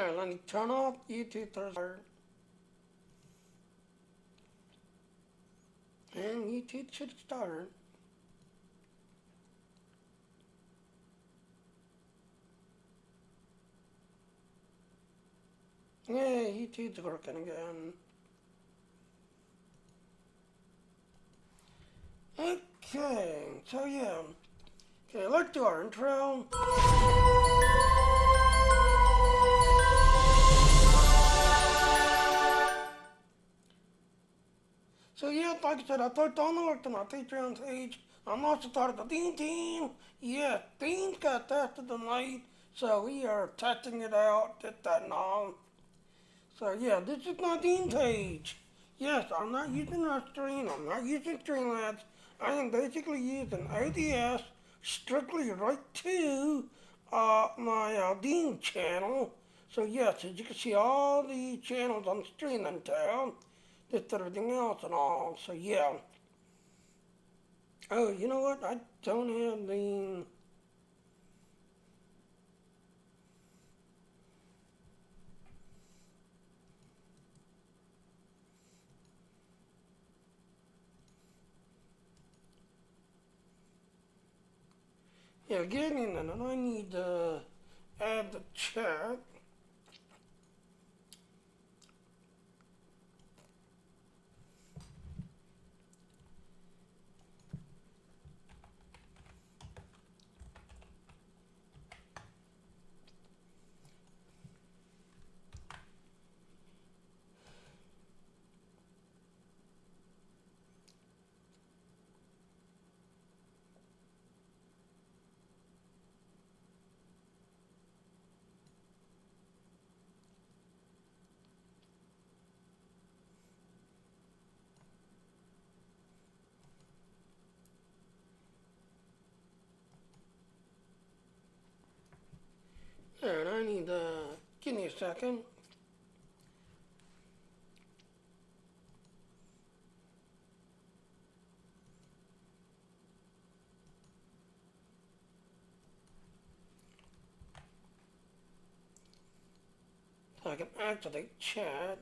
Here, let me turn off YouTube start. And YouTube should start. Yeah, YouTube's working again. Okay, so yeah. Okay, let's do our intro. So yeah, like I said, I thought download to my Patreon page. I'm also started the Dean team. Yeah, Dean's got tested tonight, so we are testing it out, that and all. So yeah, this is my Dean page. Yes, I'm not using Restream, I'm not using Streamlabs. I am basically using ODS strictly right to my Dean channel. So yes, as you can see all the channels I'm streaming to, just everything else and all. So yeah. Oh, you know what? I don't have the... Yeah, get in and I need to add the chat. And I need to... Give me a second. So I can activate chat.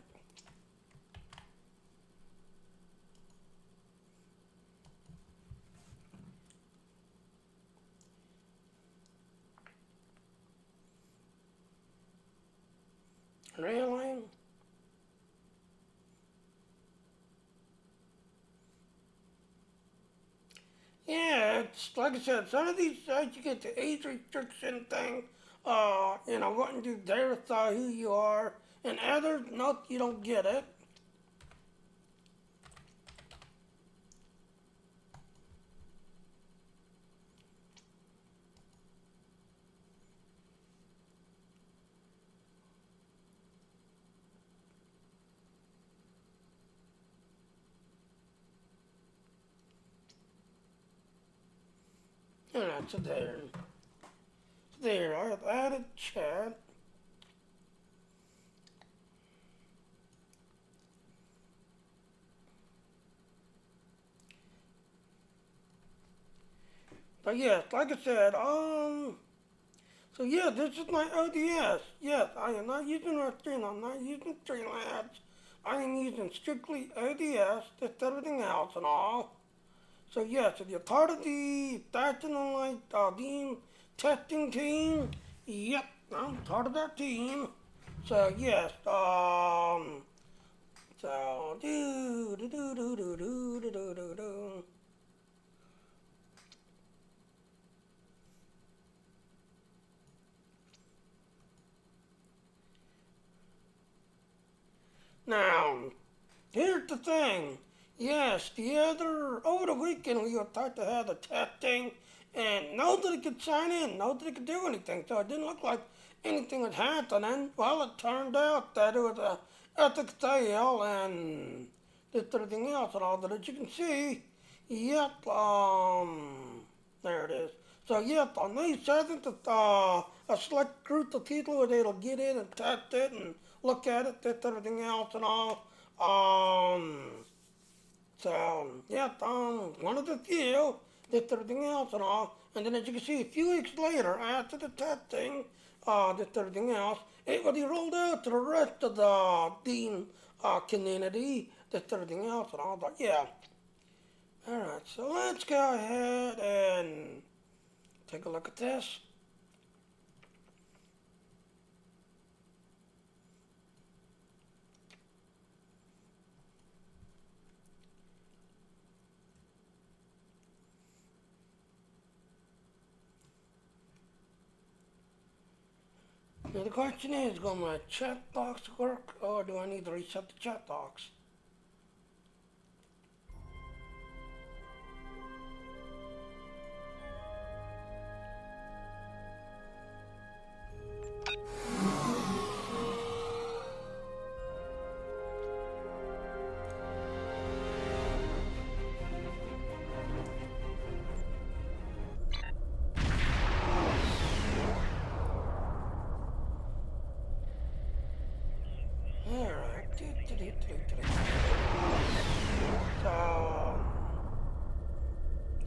Really? Yeah, it's like I said, some of these sites you get the age restriction thing, wanting to verify who you are, and others, nope, you don't get it. And that's there. There, I have added chat. But yes, like I said, so yeah, this is my ODS. Yes, I am not using Restream, I'm not using Streamlabs. I am using strictly ODS, just everything else and all. So yes, if you're part of the Fashion Online Dean testing team, yep, I'm part of that team. So yes, so do do do do do do do do do do. Now, here's the thing. Yes, over the weekend we were taught to have the testing, and nobody could sign in, nobody could do anything, so it didn't look like anything was happening. Well, it turned out that it was a ethics fail and just everything else and all that. As you can see, yep, there it is. So yep, on May 7th, a select group of people was able to get in and test it and look at it, just everything else and all. So, yeah, one of the few, just everything else and all. And then as you can see, a few weeks later, after the testing, just everything else, it will be rolled out to the rest of the Dean community, just everything else, and I was like, yeah. Alright, so let's go ahead and take a look at this. Now the question is, will my chat box work, or do I need to reset the chat box?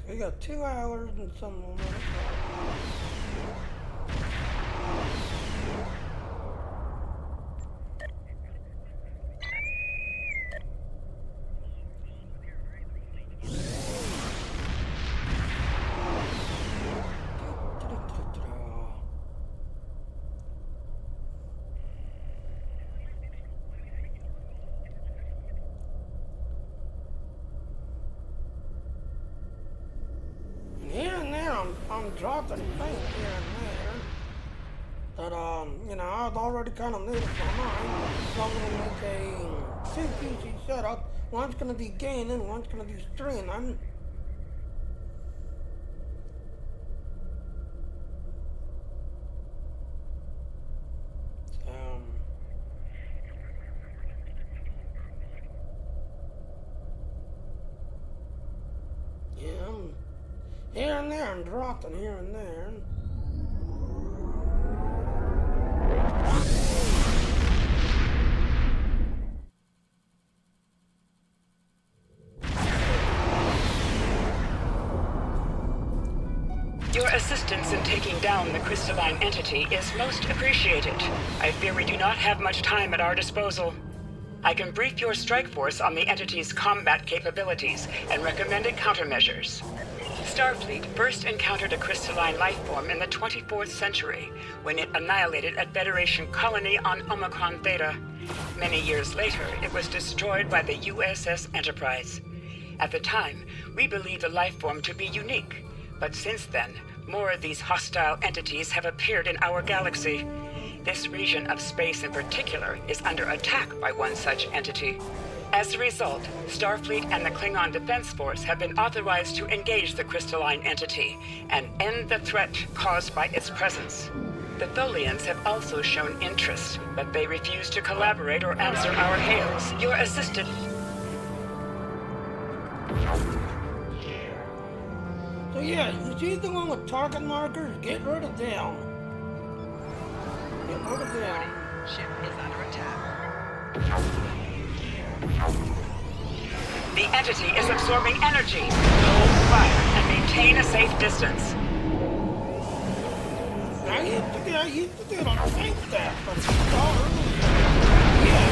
We got 2 hours and some more minutes. I'm dropping things here and there that, you know, I've already kind of made up my mind. So I'm going to make a 2 PC setup. One's going to be gaining, one's going to be streaming. Here and there, and dropping here and there. Your assistance in taking down the crystalline entity is most appreciated. I fear we do not have much time at our disposal. I can brief your strike force on the entity's combat capabilities and recommended countermeasures. Starfleet first encountered a crystalline lifeform in the 24th century, when it annihilated a Federation colony on Omicron Theta. Many years later, it was destroyed by the USS Enterprise. At the time, we believed the lifeform to be unique, but since then, more of these hostile entities have appeared in our galaxy. This region of space in particular is under attack by one such entity. As a result, Starfleet and the Klingon Defense Force have been authorized to engage the crystalline entity and end the threat caused by its presence. The Tholians have also shown interest, but they refuse to collaborate or answer our hails. Your assistant... So yeah, you see the one with target markers? Get rid of them. Get rid of them. Ship is under attack. The entity is absorbing energy. Hold fire and maintain a safe distance. I used to do it on the same staff, but it's all earlier. Yeah,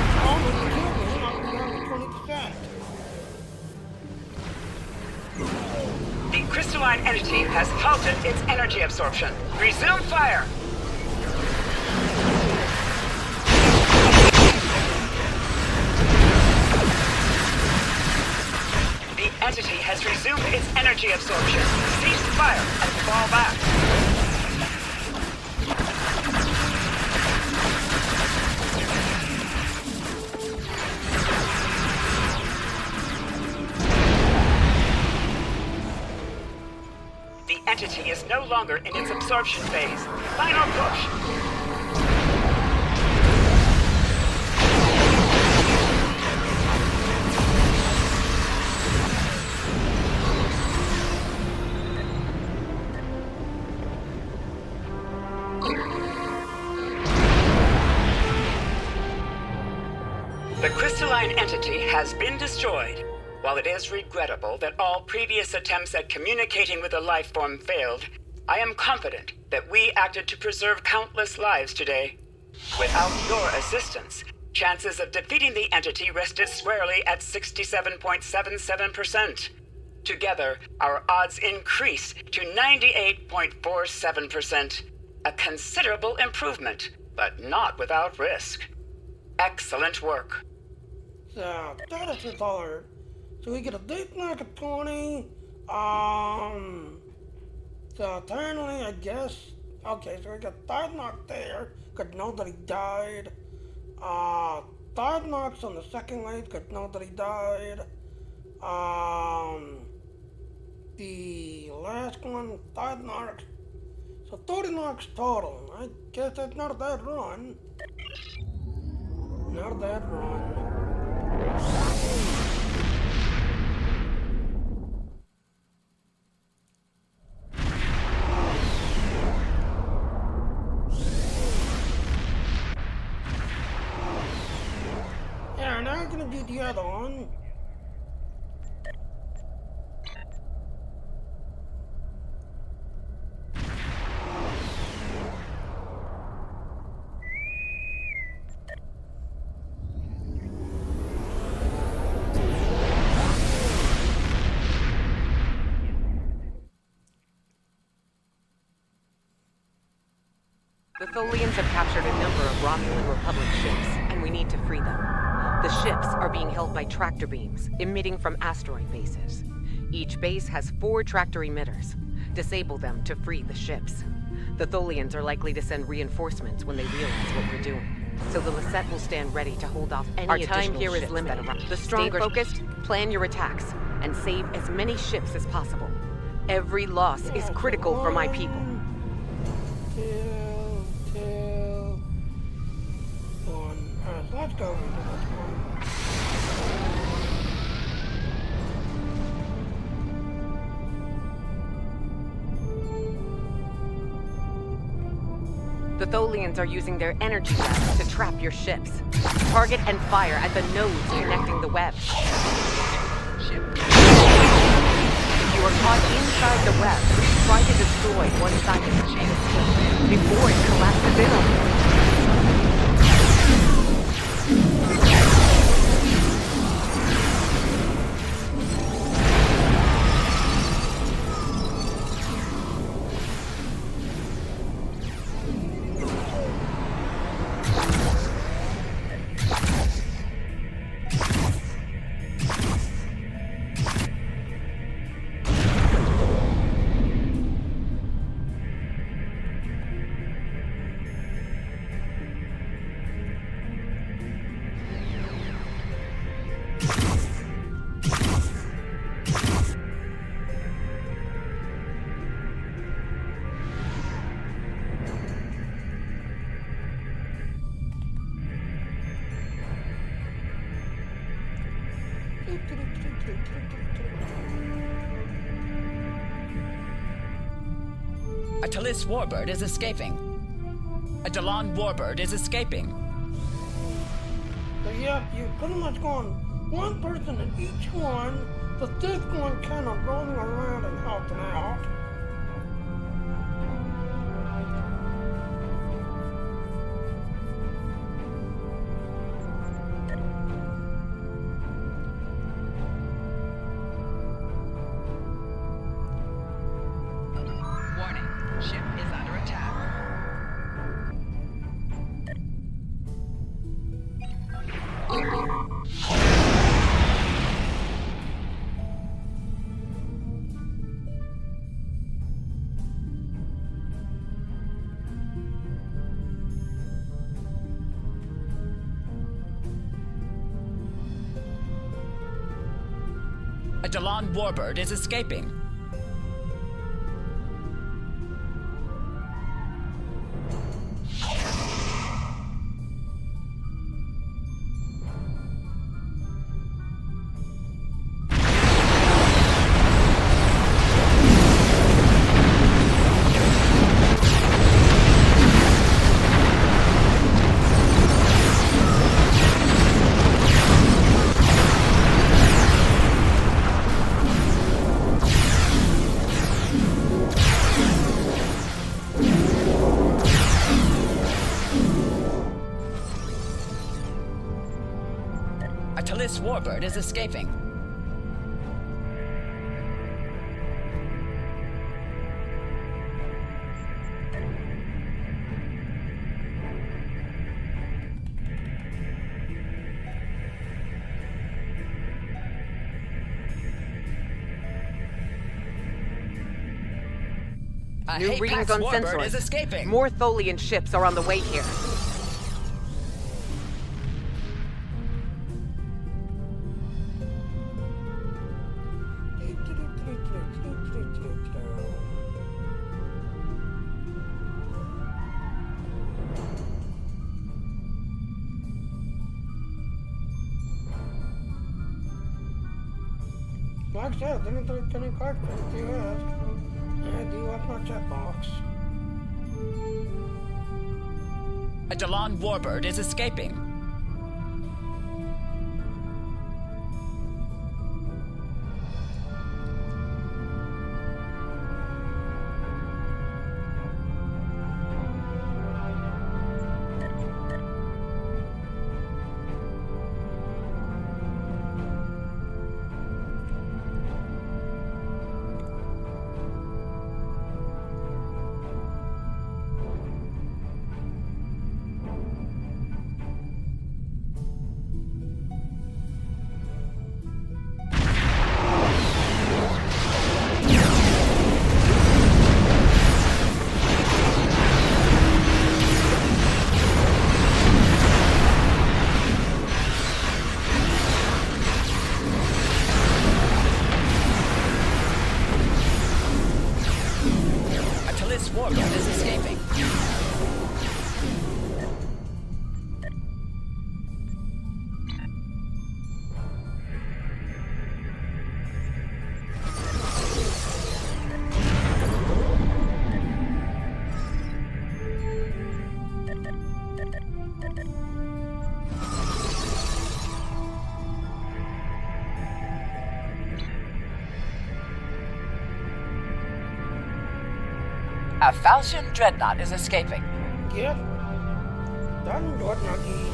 it almost killed me. I'm down to 20%. The crystalline entity has halted its energy absorption. Resume fire! The entity has resumed its energy absorption. Cease fire and fall back. The entity is no longer in its absorption phase. Final push. The crystalline entity has been destroyed. While it is regrettable that all previous attempts at communicating with the life form failed, I am confident that we acted to preserve countless lives today. Without your assistance, chances of defeating the entity rested squarely at 67.77%. Together, our odds increased to 98.47%. A considerable improvement, but not without risk. Excellent work. So, that is all. So we get a deep knock at 20. So apparently, I guess. Okay, so we got third knock there, because nobody died. Third knocks on the second wave, because nobody died. The last one, third knock. So 30 knocks total. I guess that's not a bad run. Not a bad run. Yeah, now I'm gonna do the other one. The Tholians have captured a number of Romulan Republic ships, and we need to free them. The ships are being held by tractor beams, emitting from asteroid bases. Each base has 4 tractor emitters. Disable them to free the ships. The Tholians are likely to send reinforcements when they realize what we're doing. So the Lasset will stand ready to hold off any additional ships. Our time here is limited. The stronger focused, plan your attacks, and save as many ships as possible. Every loss is critical for my people. Let's go. The Tholians are using their energy webs to trap your ships. Target and fire at the nodes connecting the webs. If you are caught inside the web, try to destroy one side of the ship before it collapses in on you. A Talis warbird is escaping. A Dalan warbird is escaping. So yeah, you're pretty much going one person in each one, but this one kind of roaming around and helping out. A Dalan warbird is escaping. Atlas Warbird is escaping. New readings on Warbird is sensors. escaping. More Tholian ships are on the way here. Like I said, didn't do any questions. Do you ask? I do have my checkbox. A Delon Warbird is escaping. Warbird is escaping. A Falchion Dreadnought is escaping. Yep. Done dort again.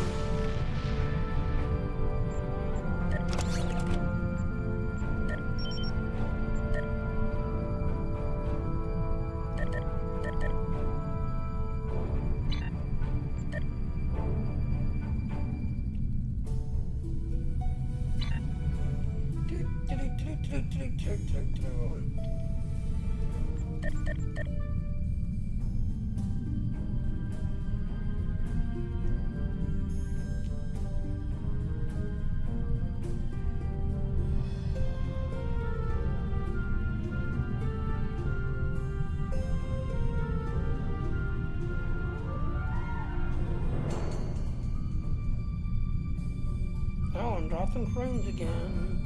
Oh, I'm dropping frames again.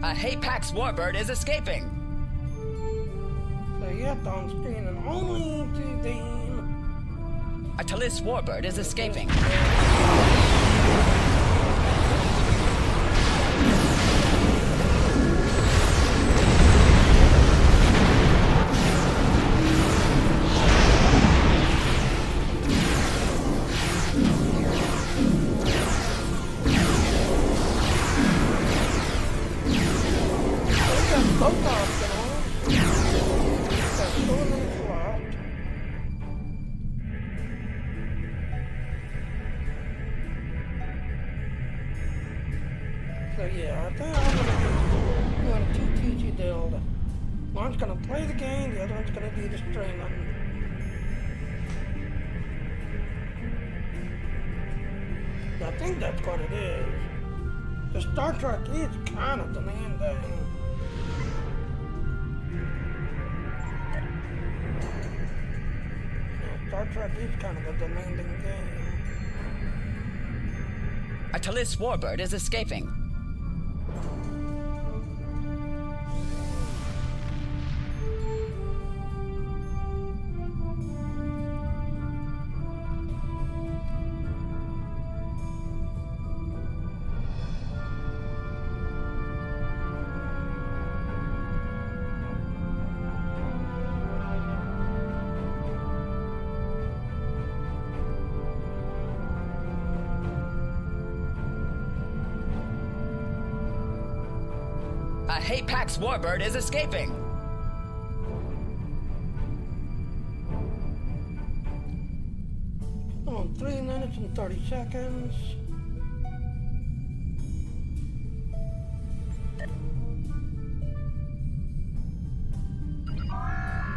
A Hapax Warbird is escaping. So yet on screen and only to Dean. A Talis Warbird is escaping. Both options. That's totally flat. So yeah, I think I'm gonna do a two-teachy deal. One's gonna play the game, the other one's gonna do the streaming. I think that's what it is. The Star Trek is kind of demanding. Star Trek is kind of a demanding game. A Talis Warbird is escaping. A Hapax warbird is escaping. On 3 minutes and 30 seconds.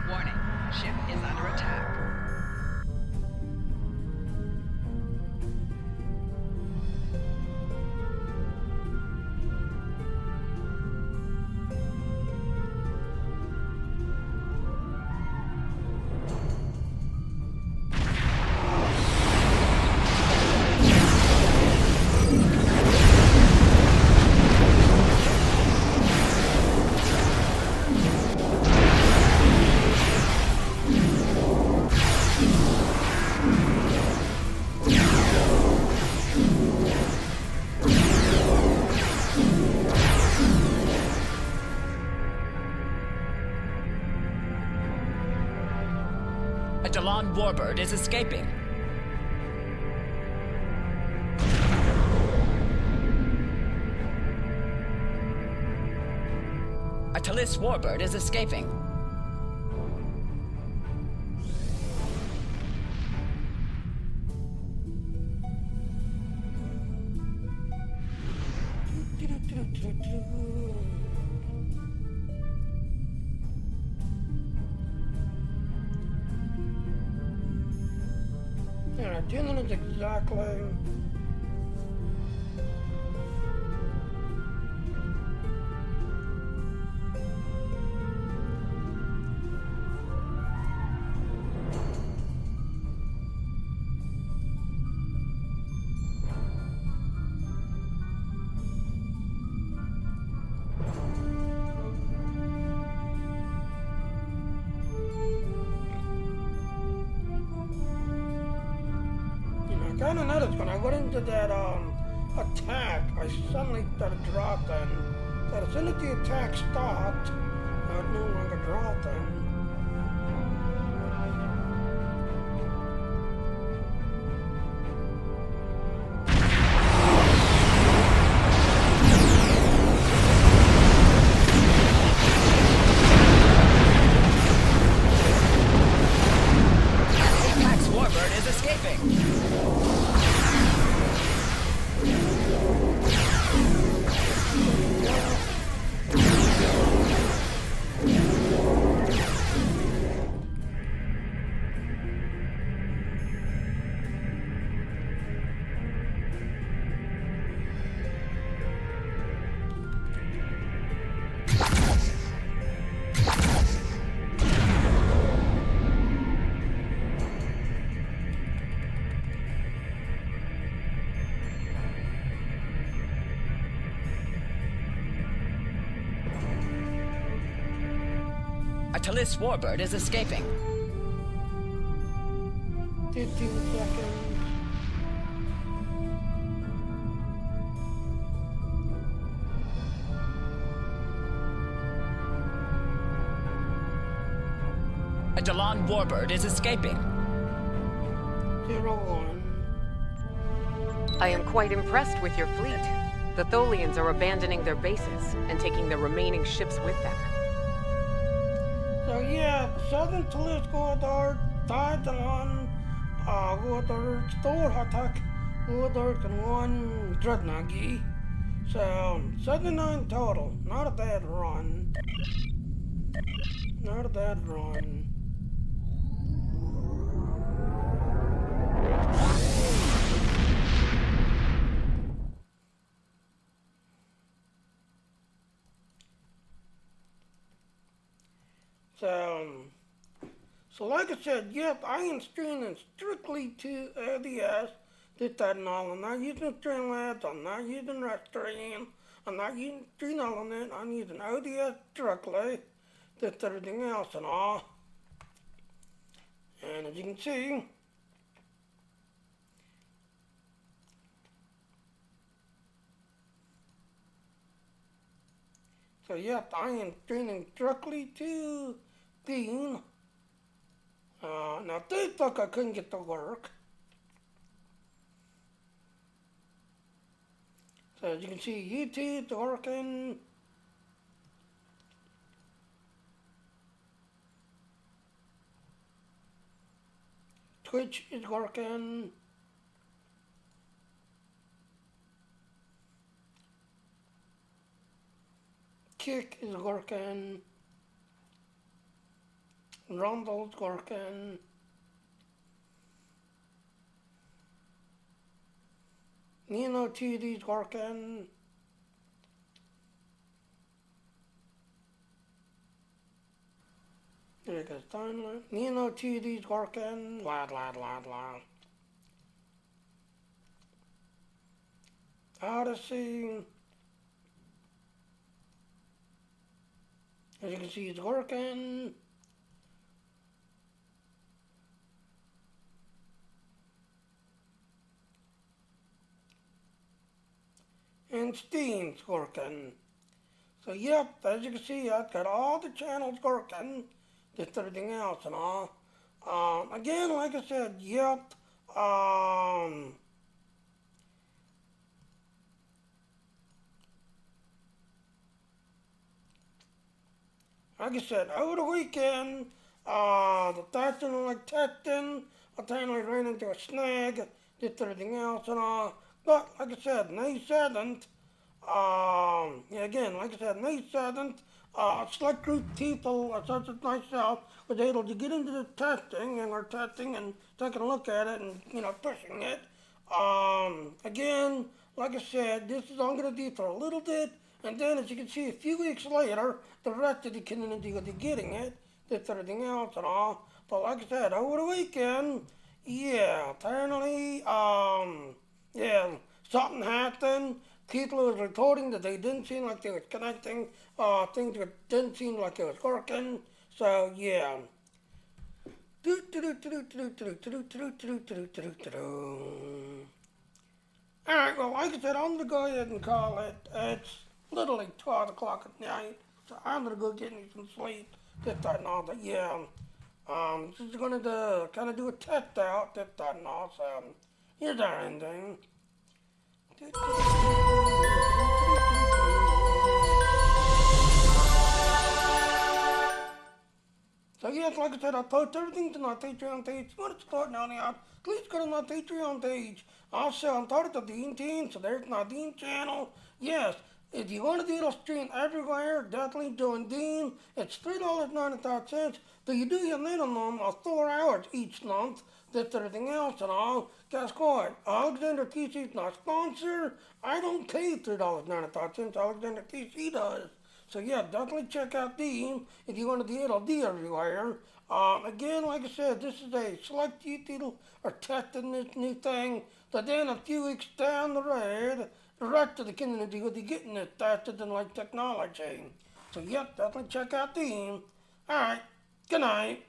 Warning, ship is under attack. A Dalon warbird is escaping. A Talis warbird is escaping. Yeah, 2 minutes exactly. I kind of noticed when I went into that attack, I suddenly started dropping. That as soon as the attack stopped, I was no longer dropping. Hapax warbird is escaping. A Talis warbird is escaping. 15 seconds. A Dalon warbird is escaping. 0-1. I am quite impressed with your fleet. The Tholians are abandoning their bases and taking the remaining ships with them. So yeah, Southern Talis går Thailand går stor attack går and 1 dreadnought. So 79 total. Not a bad run. Not a bad run. So like I said, yep, I am streaming strictly to ODS, and all. I'm not using Streamlabs, I'm not using Restream, I'm not using Stream Element, I'm using ODS directly, just everything else and all. And as you can see, so yep, I am streaming directly to Dean. Now Facebook I couldn't get to work. So as you can see, YouTube's working. Switch is working. Kick is working. Rundle's working. Nino TD's working. There it goes, timeline. Nino TD's working. Lad. Odyssey. As you can see, it's working. And Steam's working. So yep, as you can see, I've got all the channels working, just everything else and all. Again, like I said, yep, like I said, over the weekend, the testing, like testing, I finally ran into a snag, just everything else and all. But like I said, May 7th, again, like I said, May 7th, select group people, such as myself, was able to get into the testing, and we're testing and taking a look at it and, pushing it. Again, like I said, this is all going to do for a little bit, and then as you can see, a few weeks later, the rest of the community will be getting it, just everything else and all. But like I said, over the weekend, apparently, something happened. People was reporting that they didn't seem like they was connecting, things that didn't seem like it was working. So yeah. Alright, well, like I said, I'm gonna go ahead and call it. It's literally 12 o'clock at night, so I'm gonna go get me some sleep. This, that, and all. But yeah, just gonna kind of do a test out. This, that, and all. So here's our ending. So yes, like I said, I post everything to my Patreon page. If you want to support Nani out, please go to my Patreon page. Also, I'm part of the Dean team, so there's my Dean channel. Yes, if you want to do the stream everywhere, definitely join Dean. It's $3.95, but you do your minimum of 4 hours each month. That's everything else and all. Guess what? Alexander TC's not sponsor. I don't pay $3.95. Alexander TC does. So yeah, definitely check out Dean if you want to be able to do everywhere. Again, like I said, this is a select few people are testing this new thing. But then a few weeks down the road, the rest of the community will be getting it tested in like technology. So yep, definitely check out Dean. Alright, good night.